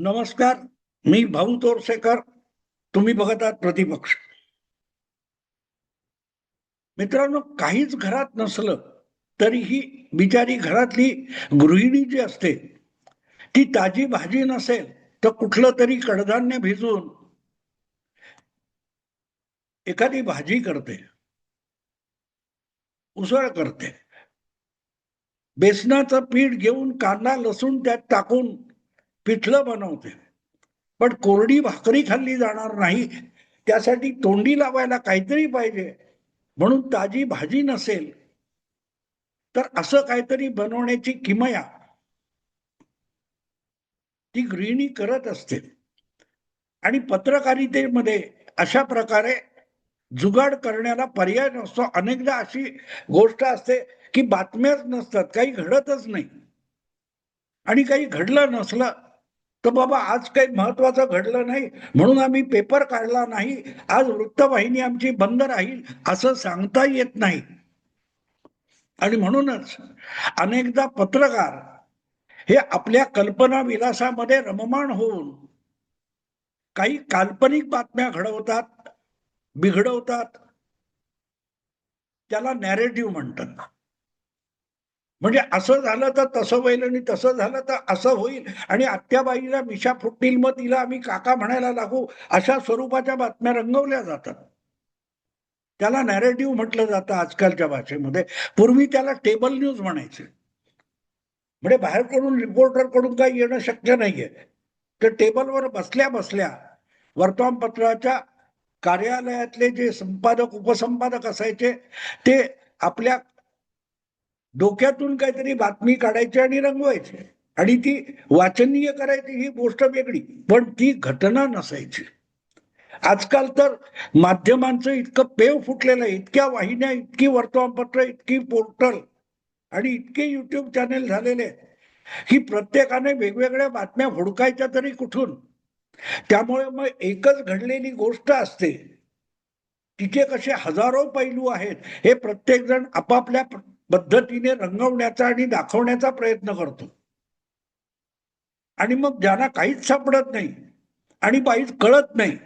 नमस्कार. मी भाऊ तोरसेकर. तुम्ही बघत आहात प्रतिपक्ष. मित्रांनो, काहीच घरात नसलं तरीही बिचारी घरातली गृहिणी जी असते ती ताजी भाजी नसेल तर कुठलं तरी कडधान्य भिजवून एखादी भाजी करते, उसळ करते, बेसनाचं पीठ घेऊन कांदा लसूण त्यात टाकून पिठलं बनवते. पण कोरडी भाकरी खाल्ली जाणार नाही, त्यासाठी तोंडी लावायला काहीतरी पाहिजे. म्हणून ताजी भाजी नसेल तर असं काहीतरी बनवण्याची किमया ती गृहिणी करत असते. आणि पत्रकारितेमध्ये अशा प्रकारे जुगाड करण्याला पर्याय नसतो. अनेकदा अशी गोष्ट असते की बातम्याच नसतात, काही घडतच नाही. आणि काही घडलं नसलं तर बाबा आज काही महत्वाचं घडलं नाही म्हणून आम्ही पेपर काढला नाही, आज वृत्तवाहिनी आमची बंद राहील असं सांगता येत नाही. आणि म्हणूनच अनेकदा पत्रकार हे आपल्या कल्पना विलासामध्ये रममाण होऊन काही काल्पनिक बातम्या घडवतात, बिघडवतात. त्याला नॅरेटिव्ह म्हणतात. म्हणजे असं झालं तर तसं होईल आणि तसं झालं तर असं होईल आणि आत्याबाईला मिशा फुटतील मग तिला आम्ही काका म्हणायला लागू, अशा स्वरूपाच्या बातम्या रंगवल्या जातात. त्याला नॅरेटिव्ह म्हटलं जातं आजकालच्या भाषेमध्ये. पूर्वी त्याला टेबल न्यूज म्हणायचे. म्हणजे बाहेरकडून रिपोर्टरकडून काही येणं शक्य नाहीये. तर टेबलवर बसल्या बसल्या वर्तमानपत्राच्या कार्यालयातले जे संपादक उपसंपादक असायचे ते आपल्या डोक्यातून काहीतरी बातमी काढायची आणि रंगवायची आणि ती वाचनीय करायची, ही गोष्ट वेगळी, पण ती घटना नसायची. आजकाल तर माध्यमांचं इतकं पेव फुटलेलं आहे, इतक्या वाहिन्या, इतकी वर्तमानपत्र, इतकी पोर्टल आणि इतके युट्यूब चॅनेल झालेले की प्रत्येकाने वेगवेगळ्या बातम्या हुडकायच्या तरी कुठून. त्यामुळे मग एकच घडलेली गोष्ट असते, तिचे कसे हजारो पैलू आहेत हे प्रत्येक जण आपापल्या पद्धतीने रंगवण्याचा आणि दाखवण्याचा प्रयत्न करतो. आणि मग ज्यांना काहीच सापडत नाही आणि काहीच कळत नाही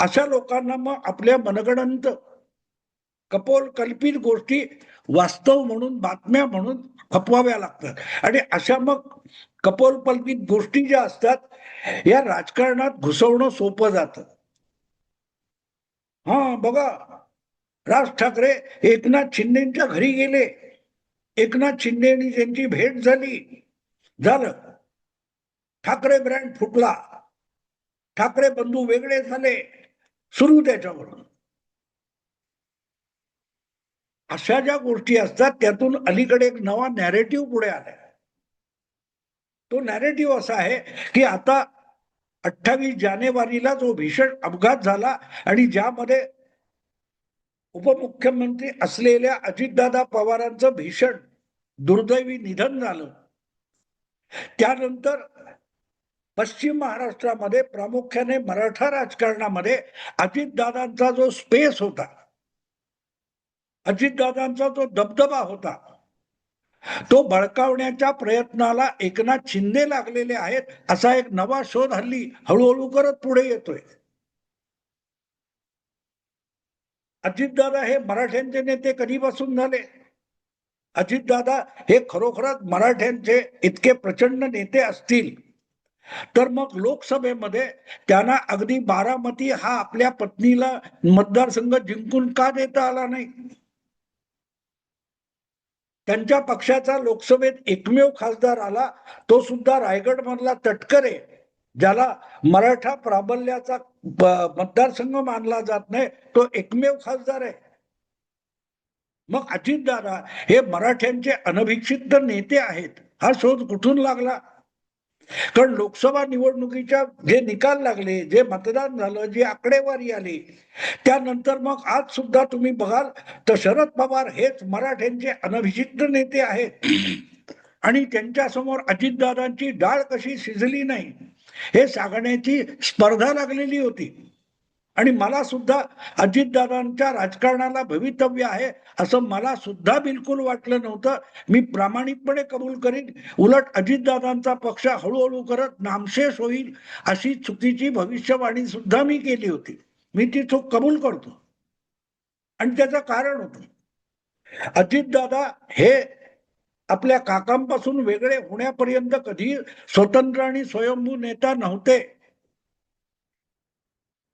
अशा लोकांना मग आपल्या मनगणंत कपोल कल्पित गोष्टी वास्तव म्हणून, बातम्या म्हणून खपवाव्या लागतात. आणि अशा मग कपोल कल्पित गोष्टी ज्या असतात या राजकारणात घुसवणं सोपं जातं. हा बघा, राज ठाकरे एकनाथ शिंदेच्या घरी गेले, एकनाथ शिंदेनी त्यांची भेट झाली, झालं, ठाकरे ब्रँड फुटला, ठाकरे बंधू वेगळे झाले, सुरू त्याच्यावरून. अशा ज्या गोष्टी असतात त्यातून अलीकडे एक नवा नॅरेटिव्ह पुढे आलाय. तो नॅरेटिव्ह असा आहे की आता 28 जानेवारीला जो भीषण अपघात झाला आणि ज्यामध्ये उपमुख्यमंत्री असलेल्या अजितदादा पवारांचं भीषण दुर्दैवी निधन झालं, त्यानंतर पश्चिम महाराष्ट्रामध्ये प्रामुख्याने मराठा राजकारणामध्ये अजितदादांचा जो स्पेस होता, अजितदादांचा जो दबदबा होता, तो बळकावण्याच्या प्रयत्नाला एकनाथ शिंदे लागलेले आहेत असा एक नवा शोध हल्ली हळूहळू करत पुढे येतोय. अजितदादा हे मराठ्यांचे नेते कधीपासून झाले? अजितदादा हे खरोखरच मराठ्यांचे इतके प्रचंड नेते असतील तर मग लोकसभेमध्ये त्यांना अगदी बारामती हा आपल्या पत्नीला मतदारसंघ जिंकून का देता आला नाही? त्यांच्या पक्षाचा लोकसभेत एकमेव खासदार आला, तो सुद्धा रायगड मधला तटकरे, ज्याला मराठा प्राबल्याचा मतदारसंघ मानला जात नाही, तो एकमेव खासदार आहे. मग अजितदादा हे मराठ्यांचे अनभिषिक्त नेते आहेत हा शोध कुठून लागला? कारण लोकसभा निवडणुकीच्या जे निकाल लागले, जे मतदान झालं, जी आकडेवारी आली, त्यानंतर मग आज सुद्धा तुम्ही बघाल तर शरद पवार हेच मराठ्यांचे अनभिषिक्त नेते आहेत. आणि त्यांच्या समोर अजितदादांची डाळ कशी शिजली नाही हे सांगण्याची स्पर्धा लागलेली होती. आणि मला सुद्धा अजितदादांच्या राजकारणाला भवितव्य आहे असं मला सुद्धा बिलकुल वाटलं नव्हतं. मी प्रामाणिकपणे कबूल करीन, उलट अजितदादांचा पक्ष हळूहळू करत नामशेष होईल अशी चुकीची भविष्यवाणी सुद्धा मी केली होती. मी ती चूक कबूल करतो आणि त्याचं कारण होतं, अजितदादा हे आपल्या काकांपासून वेगळे होण्यापर्यंत कधी स्वतंत्र आणि स्वयंभू नेता नव्हते.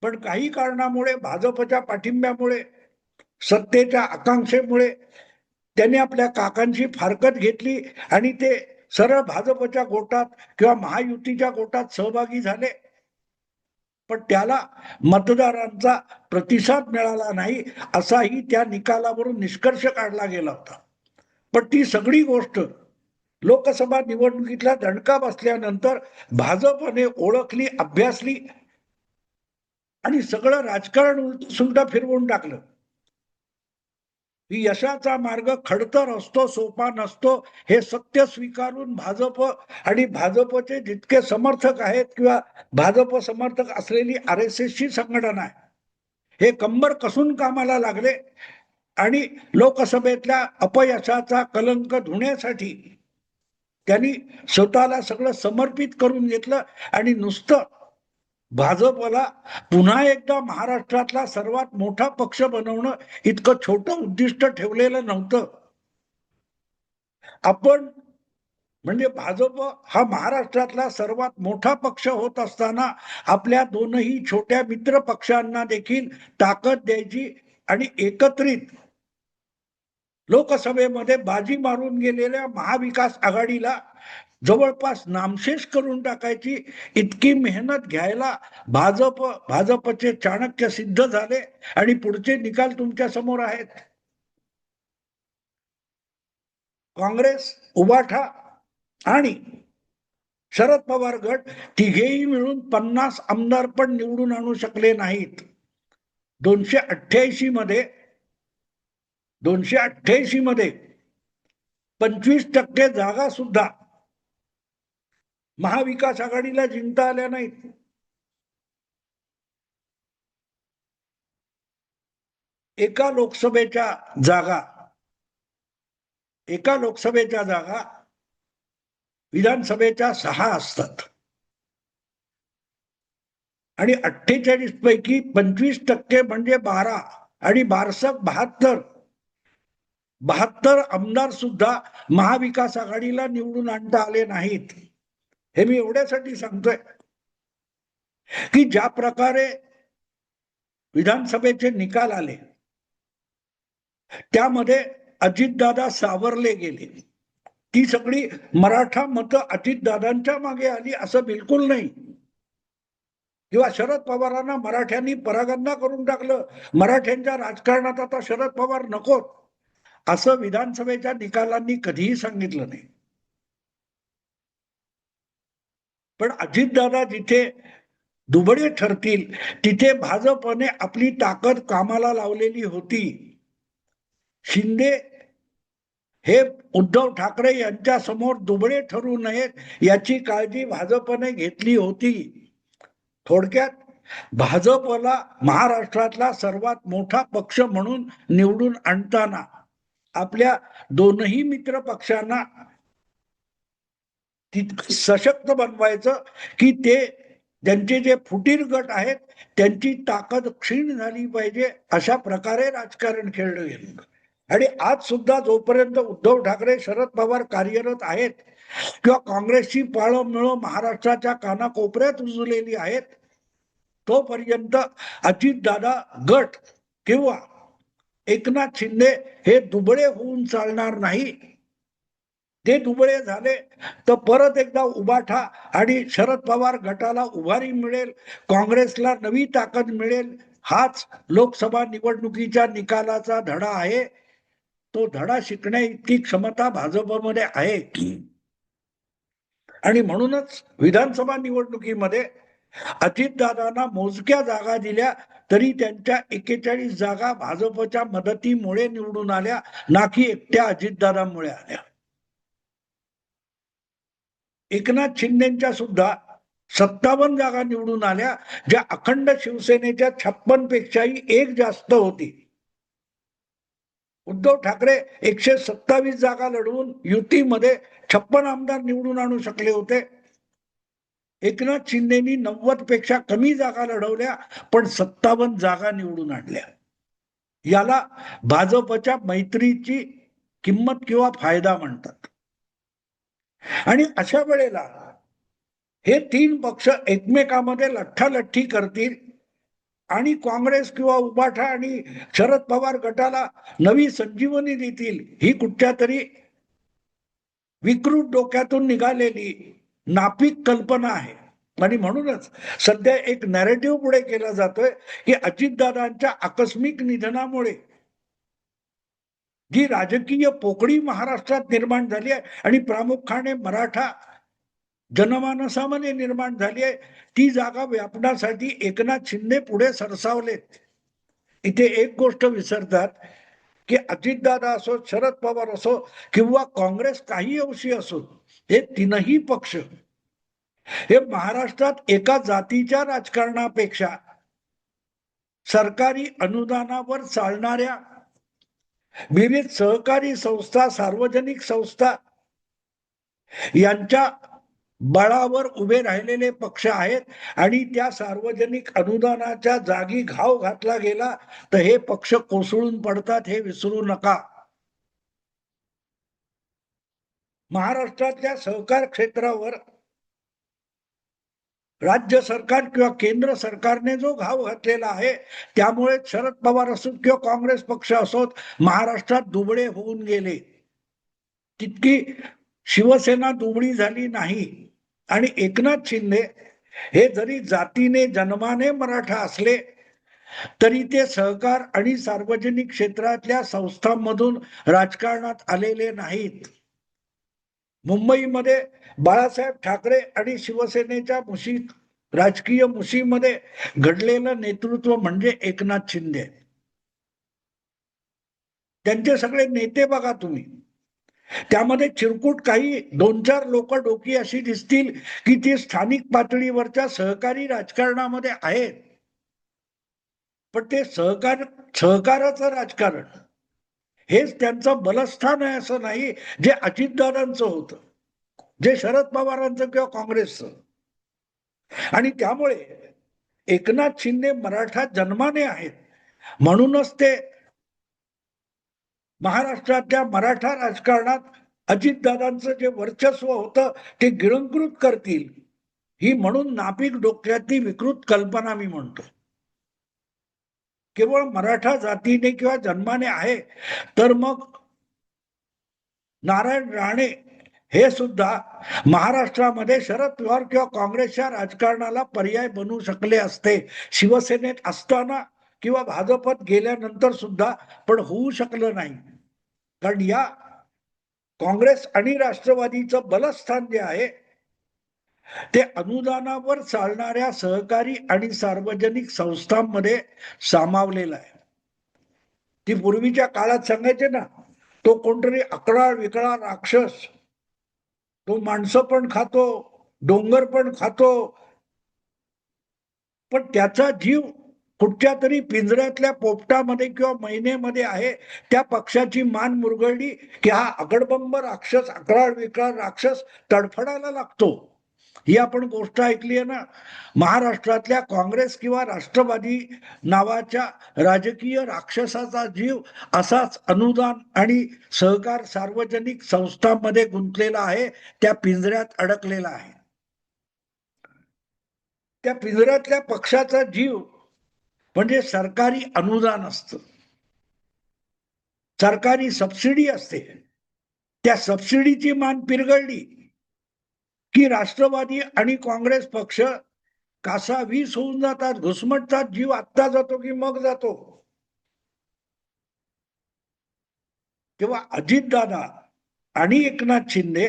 पण काही कारणामुळे, भाजपच्या पाठिंब्यामुळे, सत्तेच्या आकांक्षेमुळे त्यांनी आपल्या काकांची फारकत घेतली आणि ते सरळ भाजपच्या गोटात किंवा महायुतीच्या गोटात सहभागी झाले. पण त्याला मतदारांचा प्रतिसाद मिळाला नाही असाही त्या निकालावरून निष्कर्ष काढला गेला होता. पण ती सगळी गोष्ट लोकसभा निवडणुकीतला दणका बसल्यानंतर भाजपने ओळखली, अभ्यासली आणि सगळं राजकारण उलट सुलट फिरवून टाकलं. यशाचा मार्ग खडतर असतो, सोपा नसतो हे सत्य स्वीकारून भाजप आणि भाजपचे जितके समर्थक आहेत किंवा भाजप समर्थक असलेली RSS ची संघटना आहे, हे कंबर कसून कामाला लागले आणि लोकसभेतल्या अपयशाचा कलंक धुण्यासाठी त्यांनी स्वतःला सगळं समर्पित करून घेतलं आणि नुसतं भाजपला पुन्हा एकदा महाराष्ट्रातला सर्वात मोठा पक्ष बनवणं इतकं छोटं उद्दिष्ट ठेवलेलं नव्हतं. आपण म्हणजे भाजप हा महाराष्ट्रातला सर्वात मोठा पक्ष होत असताना आपल्या दोनही छोट्या मित्र पक्षांना देखील ताकद द्यायची आणि एकत्रित लोकसभेमध्ये बाजी मारून गेलेल्या महाविकास आघाडीला जवळपास नामशेष करून टाकायची इतकी मेहनत घ्यायला भाजपचे चाणक्य सिद्ध झाले आणि पुढचे निकाल तुमच्या समोर आहेत. काँग्रेस, उबाठा आणि शरद पवार गट तिघेही मिळून 50 आमदार पण निवडून आणू शकले नाहीत. 288 मध्ये 25% जागा सुद्धा महाविकास आघाडीला जिंकता आल्या नाहीत. एका लोकसभेच्या जागा विधानसभेच्या 6 असतात आणि 48 पैकी 25% म्हणजे 12 आणि 72 आमदार सुद्धा महाविकास आघाडीला निवडून आणता आले नाहीत. हे मी एवढ्यासाठी सांगतोय की ज्या प्रकारे विधानसभेचे निकाल आले त्यामध्ये अजितदादा सावरले गेले. ती सगळी मराठा मतं अजितदादांच्या मागे आली असं बिलकुल नाही, किंवा शरद पवारांना मराठ्यांनी परागंदा करून टाकलं, मराठ्यांच्या राजकारणात आता शरद पवार नकोत असं विधानसभेच्या निकालांनी कधीही सांगितलं नाही. पण अजितदादा जिथे दुबळे ठरतील तिथे भाजपने आपली ताकद कामाला लावलेली होती. शिंदे हे उद्धव ठाकरे यांच्या समोर दुबळे ठरू नयेत याची काळजी भाजपने घेतली होती. थोडक्यात भाजपला महाराष्ट्रातला सर्वात मोठा पक्ष म्हणून निवडून आणताना आपल्या दोनही मित्र पक्षांना सशक्त बनवायचं की ते त्यांचे जे फुटीर गट आहेत त्यांची ताकद क्षीण झाली पाहिजे अशा प्रकारे राजकारण खेळलं गेलं. आणि आज सुद्धा जोपर्यंत उद्धव ठाकरे, शरद पवार कार्यरत आहेत किंवा काँग्रेसची पाळंमुळं महाराष्ट्राच्या कानाकोपऱ्यात रुजलेली आहेत, तोपर्यंत अजितदादा गट किंवा एकनाथ शिंदे हे दुबळे होऊन चालणार नाही. ते दुबळे झाले तर परत एकदा उबाठा आणि शरद पवार गटाला उभारी मिळेल, काँग्रेसला नवी ताकद मिळेल. हाच लोकसभा निवडणुकीच्या निकालाचा धडा आहे. तो धडा शिकण्या इतकी क्षमता भाजपमध्ये आहे आणि म्हणूनच विधानसभा निवडणुकीमध्ये अजितदादांना मोजक्या जागा दिल्या तरी त्यांच्या 41 जागा भाजपच्या मदतीमुळे निवडून आल्या, ना की एकट्या अजितदादांमुळे आल्या. एकनाथ शिंदेच्या सुद्धा 57 जागा निवडून आल्या, ज्या अखंड शिवसेनेच्या 56 पेक्षाही एक जास्त होती. उद्धव ठाकरे 127 जागा लढवून युतीमध्ये 56 आमदार निवडून आणू शकले होते. एकनाथ शिंदेनी 90 पेक्षा कमी जागा लढवल्या, पण 57 जागा निवडून आणल्या. याला भाजपच्या मैत्रीची किंमत किंवा फायदा म्हणतात. आणि अशा वेळेला हे तीन पक्ष एकमेकांमध्ये लठ्ठालठ्ठी करतील आणि काँग्रेस किंवा उबाठा आणि शरद पवार गटाला नवी संजीवनी देतील, ही कुठच्या तरी विकृत डोक्यातून निघालेली नापीक कल्पना आहे. आणि म्हणूनच सध्या एक नॅरेटिव्ह पुढे केला जातोय की अजितदादांच्या आकस्मिक निधनामुळे जी राजकीय पोकळी महाराष्ट्रात निर्माण झाली आहे आणि प्रामुख्याने मराठा जनमानसामध्ये निर्माण झाली आहे, ती जागा व्यापण्यासाठी एकनाथ शिंदे पुढे सरसावलेत. इथे एक गोष्ट विसरतात की अजितदादा असो, शरद पवार असो किंवा काँग्रेस काही अंशी असो, हे तीनही पक्ष हे महाराष्ट्रात एका जातीच्या राजकारणापेक्षा सरकारी अनुदानावर चालणाऱ्या विविध सहकारी संस्था, सार्वजनिक संस्था यांच्या बळावर उभे राहिलेले पक्ष आहेत. आणि त्या सार्वजनिक अनुदानाच्या जागी घाव घातला गेला तर हे पक्ष कोसळून पडतात, हे विसरू नका. महाराष्ट्रातल्या सहकार क्षेत्रावर राज्य सरकार किंवा केंद्र सरकारने जो घाव घातलेला आहे, त्यामुळे शरद पवार असोत किंवा काँग्रेस पक्ष असोत, महाराष्ट्रात दुबळे होऊन गेले. तितकी शिवसेना दुबळी झाली नाही. आणि एकनाथ शिंदे हे जरी जातीने जन्माने मराठा असले तरी ते सहकार आणि सार्वजनिक क्षेत्रातल्या संस्थांमधून राजकारणात आलेले नाहीत. मुंबईमध्ये बाळासाहेब ठाकरे आणि शिवसेनेच्या राजकीय मुशीमध्ये घडलेलं नेतृत्व म्हणजे एकनाथ शिंदे. त्यांचे सगळे नेते बघा तुम्ही, त्यामध्ये चिरकुट काही 2-4 लोक डोकी अशी दिसतील की ती स्थानिक पातळीवरच्या सहकारी राजकारणामध्ये आहेत, पण ते सहकाराचं राजकारण हेच त्यांचं बलस्थान आहे असं नाही, जे अजितदादांचं होतं, जे शरद पवारांचं किंवा काँग्रेसचं. आणि त्यामुळे एकनाथ शिंदे मराठा जन्माने आहेत, म्हणूनच ते महाराष्ट्रातल्या मराठा राजकारणात अजितदादांचं जे वर्चस्व होतं ते गिळंकृत करतील, ही म्हणून नापीक डोक्यातली विकृत कल्पना मी म्हणतो. केवळ मराठा जातीने किंवा जन्माने आहे तर मग नारायण राणे हे सुद्धा महाराष्ट्रामध्ये शरद पवार किंवा काँग्रेसच्या राजकारणाला पर्याय बनू शकले असते, शिवसेनेत असताना किंवा भाजपत गेल्यानंतर सुद्धा, पण होऊ शकलं नाही. कारण या काँग्रेस आणि राष्ट्रवादीचं बलस्थान जे आहे ते अनुदानावर चालणाऱ्या सहकारी आणि सार्वजनिक संस्थांमध्ये सामावलेलं आहे. ती पूर्वीच्या काळात सांगायचे ना, तो कोणतरी अकराळ विकळा राक्षस, तो माणसं पण खातो, डोंगर पण खातो, पण त्याचा जीव कुठच्या तरी पिंजऱ्यातल्या पोपटामध्ये किंवा महिनेमध्ये आहे. त्या पक्षाची मान मुरगळली की हा अगडबंब राक्षस, अकराळ विकराळ राक्षस तडफडायला लागतो. ही आपण गोष्ट ऐकली आहे ना. महाराष्ट्रातल्या काँग्रेस किंवा राष्ट्रवादी नावाच्या राजकीय राक्षसाचा जीव असाच अनुदान आणि सहकार सार्वजनिक संस्थांमध्ये गुंतलेला आहे, त्या पिंजऱ्यात अडकलेला आहे. त्या पिंजऱ्यातल्या पक्षाचा जीव म्हणजे सरकारी अनुदान असतं, सरकारी सबसिडी असते. त्या सबसिडीची मान पिरगळली की राष्ट्रवादी आणि काँग्रेस पक्ष कासावीस होऊन जातात, घुसमटतात. जीव आत्ता जातो की मग जातो. तेव्हा अजितदादा आणि एकनाथ शिंदे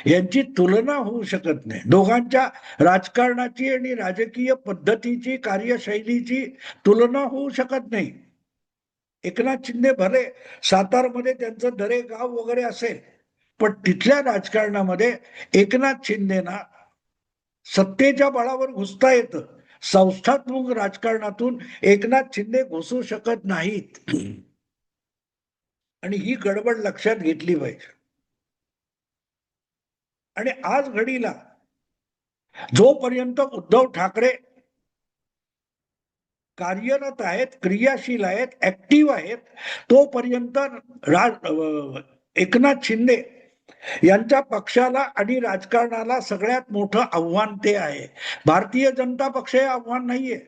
यांची तुलना होऊ शकत नाही. दोघांच्या राजकारणाची आणि राजकीय पद्धतीची, कार्यशैलीची तुलना होऊ शकत नाही. एकनाथ शिंदे भले सातारमध्ये त्यांचं दरे गाव वगैरे असेल, पण तिथल्या राजकारणामध्ये एकनाथ शिंदेना सत्तेच्या बळावर घुसता येतं. संस्थात्मक राजकारणातून एकनाथ शिंदे घुसू शकत नाहीत. आणि ही गडबड लक्षात घेतली पाहिजे. आणि आज घडीला जोपर्यंत उद्धव ठाकरे कार्यरत आहेत, क्रियाशील आहेत, ऍक्टिव्ह आहेत, तोपर्यंत एकनाथ शिंदे यांच्या पक्षाला आणि राजकारणाला सगळ्यात मोठं आव्हान ते आहे. भारतीय जनता पक्ष हे आव्हान नाहीये.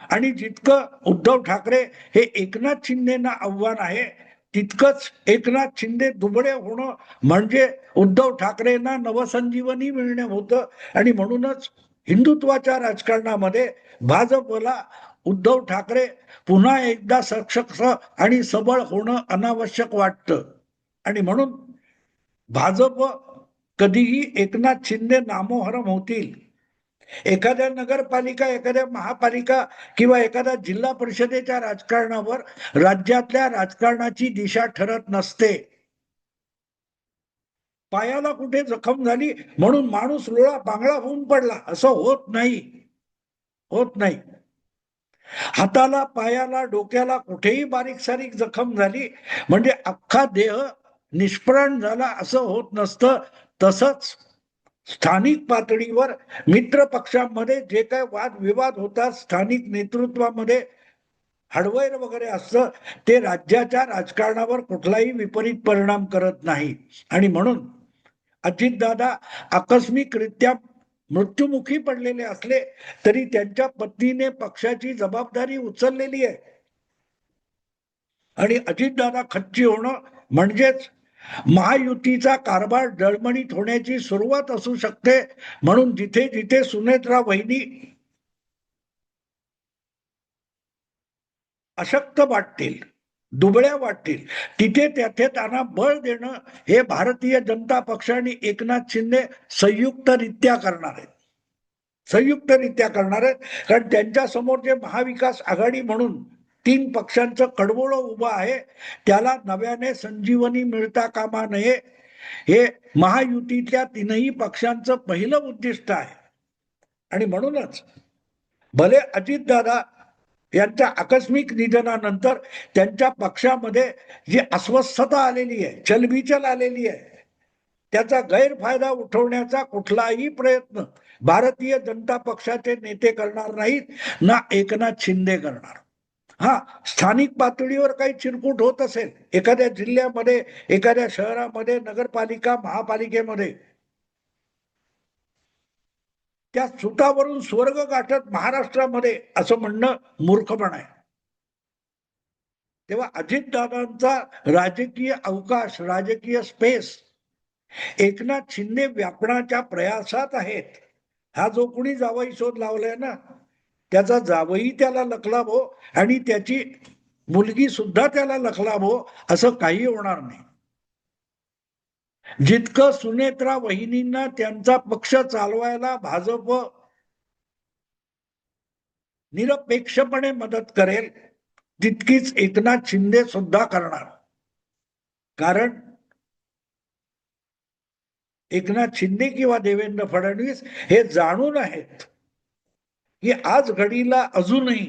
आणि जितकं उद्धव ठाकरे हे एकनाथ शिंदेना आव्हान आहे, तितकंच एकनाथ शिंदे दुबळे होणं म्हणजे उद्धव ठाकरेंना नवसंजीवनी मिळणे होतं. आणि म्हणूनच हिंदुत्वाच्या राजकारणामध्ये भाजपला उद्धव ठाकरे पुन्हा एकदा सशक्त आणि सबळ होणं अनावश्यक वाटतं. आणि म्हणून भाजप कधीही एकनाथ शिंदे नामोहरम होतील, एखाद्या नगरपालिका, एखाद्या महापालिका किंवा एखाद्या जिल्हा परिषदेच्या राजकारणावर राज्यातल्या राजकारणाची दिशा ठरत नसते. पायाला कुठे जखम झाली म्हणून माणूस लोळा बांगळा होऊन पडला असं होत नाही, होत नाही. हाताला, पायाला, डोक्याला कुठेही बारीक सारीक जखम झाली म्हणजे अख्खा देह निष्प्राण झाला असं होत नसतं. तसंच स्थानिक पातळीवर मित्र पक्षांमध्ये जे काय वादविवाद होतात, स्थानिक नेतृत्वामध्ये हडवैर वगैरे असतं, ते राज्याच्या राजकारणावर कुठलाही विपरीत परिणाम करत नाही. आणि म्हणून अजितदादा आकस्मिकरित्या मृत्युमुखी पडलेले असले तरी त्यांच्या पत्नीने पक्षाची जबाबदारी उचललेली आहे. आणि अजितदादा खच्ची होणं म्हणजेच महायुतीचा कारभार डळमळीत होण्याची सुरुवात असू शकते. म्हणून जिथे जिथे सुनेत्रा वहिनी अशक्त वाटतील, दुबळ्या वाटतील, तिथे त्याथे त्यांना बळ देणं हे भारतीय जनता पक्ष आणि एकनाथ शिंदे संयुक्तरित्या करणार आहेत. संयुक्तरित्या करणार आहेत. कारण त्यांच्या समोर जे महाविकास आघाडी म्हणून 3 पक्षांचं कडवोळं उभं आहे, त्याला नव्याने संजीवनी मिळता कामा नये, हे महायुतीतल्या 3ही पक्षांचं पहिलं उद्दिष्ट आहे. आणि म्हणूनच भले अजितदादा यांच्या आकस्मिक निधनानंतर त्यांच्या पक्षामध्ये जी अस्वस्थता आलेली आहे, चलबिचल आलेली आहे, त्याचा गैरफायदा उठवण्याचा कुठलाही प्रयत्न भारतीय जनता पक्षाचे नेते करणार नाहीत, ना एकनाथ शिंदे करणार. हा, स्थानिक पातळीवर काही चिरकुट होत असेल एखाद्या जिल्ह्यामध्ये, एखाद्या शहरामध्ये, नगरपालिका, महापालिकेमध्ये, त्या सुतावरून स्वर्ग गाठत महाराष्ट्रामध्ये असं म्हणणं मूर्खपण आहे. तेव्हा अजितदादांचा राजकीय अवकाश, राजकीय स्पेस एकनाथ शिंदे व्यापण्याच्या प्रयासात आहेत. हा जो कोणी जावई शोध लावलाय ना, त्याचा जावई त्याला लखलाभो आणि त्याची मुलगी सुद्धा त्याला लखलाभो, असं काही होणार नाही. जितकं सुनेत्रा वहिनींना त्यांचा पक्ष चालवायला भाजप निरपेक्षपणे मदत करेल, तितकीच एकनाथ शिंदे सुद्धा करणार. कारण एकनाथ शिंदे किंवा देवेंद्र फडणवीस हे जाणून आहेत की आज घडीला अजूनही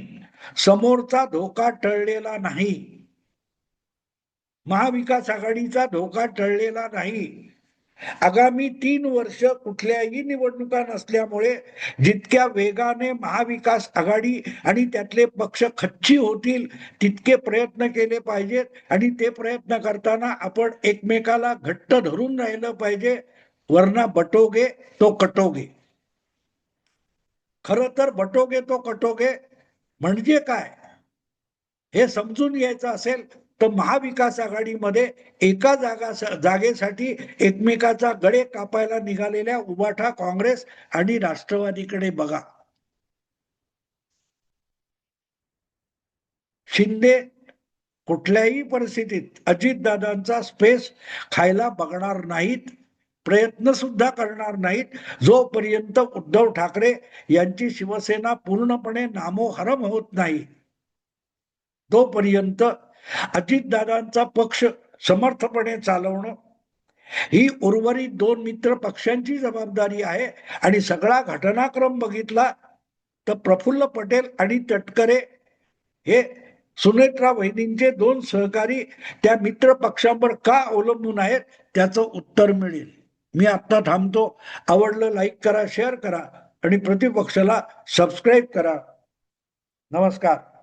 समोरचा धोका टळलेला नाही, महाविकास आघाडीचा धोका टळलेला नाही. आगामी 3 वर्ष कुठल्याही निवडणुका नसल्यामुळे जितक्या वेगाने महाविकास आघाडी आणि त्यातले पक्ष खच्ची होतील तितके प्रयत्न केले पाहिजेत. आणि ते प्रयत्न करताना आपण एकमेकाला घट्ट धरून राहिलं पाहिजे, वरना बटोगे तो कटोगे. खरं तर बटोगे तो कटोगे म्हणजे काय हे समजून घ्यायचं असेल तर महाविकास आघाडीमध्ये एका जागेसाठी एकमेकाचा गळे कापायला निघालेल्या उबाठा काँग्रेस आणि राष्ट्रवादीकडे बघा. शिंदे कुठल्याही परिस्थितीत अजितदादांचा स्पेस खायला बघणार नाहीत, प्रयत्न सुद्धा करणार नाहीत, जोपर्यंत उद्धव ठाकरे यांची शिवसेना पूर्णपणे नामोहरम होत नाही. तोपर्यंत अजितदादांचा पक्ष समर्थपणे चालवणं ही उर्वरित दोन मित्र पक्षांची जबाबदारी आहे. आणि सगळा घटनाक्रम बघितला तर प्रफुल्ल पटेल आणि तटकरे हे सुनेत्रा वहिनींचे दोन सहकारी त्या मित्र पक्षांवर का अवलंबून आहेत त्याचं उत्तर मिळेल. मी आता थांबतो. आवडलं लाईक करा, शेअर करा आणि प्रतिपक्षाला सबस्क्राईब करा. नमस्कार.